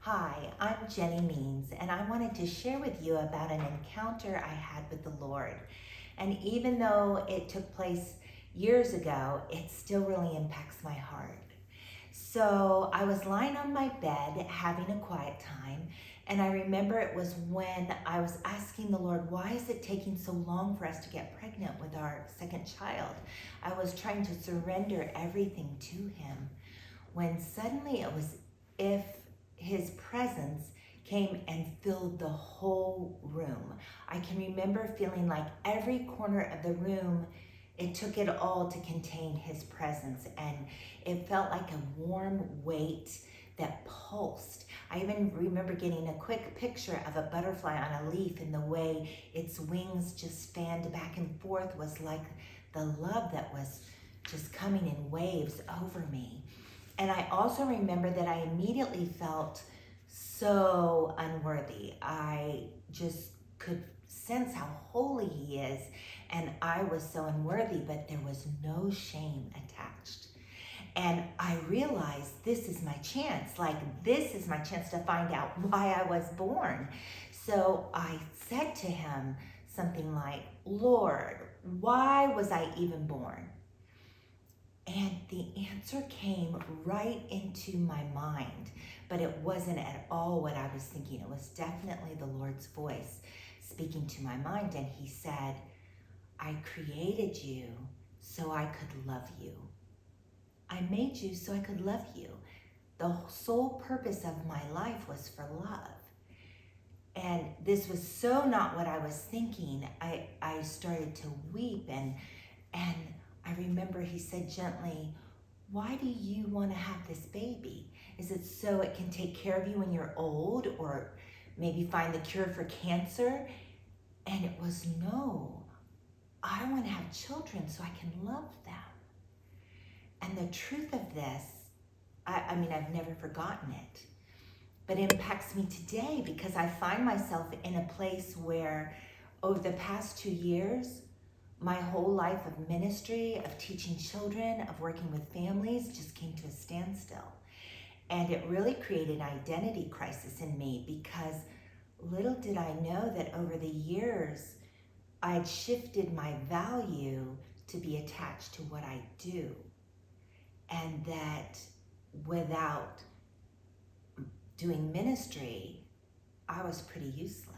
Hi, I'm Jenny Means, and I wanted to share with you about an encounter I had with the Lord. And even though it took place years ago, it still really impacts my heart. So I was lying on my bed having a quiet time, and I remember it was when I was asking the Lord, why is it taking so long for us to get pregnant with our second child? I was trying to surrender everything to Him when suddenly it was if His presence came and filled the whole room. I can remember feeling like every corner of the room, it took it all to contain His presence, and it felt like a warm weight that pulsed. I even remember getting a quick picture of a butterfly on a leaf, and the way its wings just fanned back and forth was like the love that was just coming in waves over me. And I also remember that I immediately felt so unworthy. I just could sense how holy He is, and I was so unworthy, but there was no shame attached. And I realized this is my chance. This is my chance to find out why I was born. So I said to Him something like, Lord, why was I even born? And the answer came right into my mind, but it wasn't at all what I was thinking. It was definitely the Lord's voice speaking to my mind. And He said, I created you so I could love you. I made you so I could love you. The sole purpose of my life was for love. And this was so not what I was thinking. I started to weep, and I remember He said gently, why do you want to have this baby? Is it so it can take care of you when you're old, or maybe find the cure for cancer? And it was, no, I want to have children so I can love them. And the truth of this, I mean, I've never forgotten it, but it impacts me today because I find myself in a place where over the past 2 years, my whole life of ministry, of teaching children, of working with families just came to a standstill. And it really created an identity crisis in me because little did I know that over the years, I'd shifted my value to be attached to what I do. And that without doing ministry, I was pretty useless.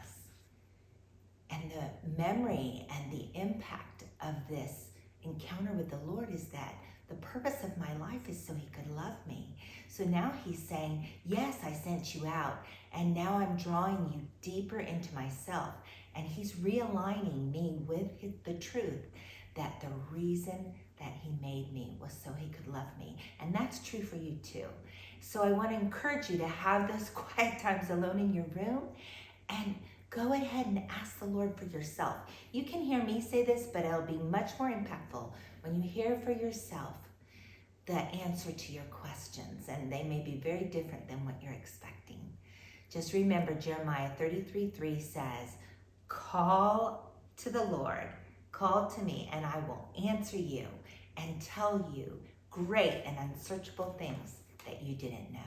And the memory and the impact of this encounter with the Lord is that the purpose of my life is so He could love me. So now He's saying, yes, I sent you out, and now I'm drawing you deeper into myself. And He's realigning me with the truth that the reason that He made me was so He could love me. And that's true for you too. So I want to encourage you to have those quiet times alone in your room and go ahead and ask the Lord for yourself. You can hear me say this, but it'll be much more impactful when you hear for yourself the answer to your questions, and they may be very different than what you're expecting. Just remember Jeremiah 33:3 says, call to the Lord, call to me, and I will answer you and tell you great and unsearchable things that you didn't know.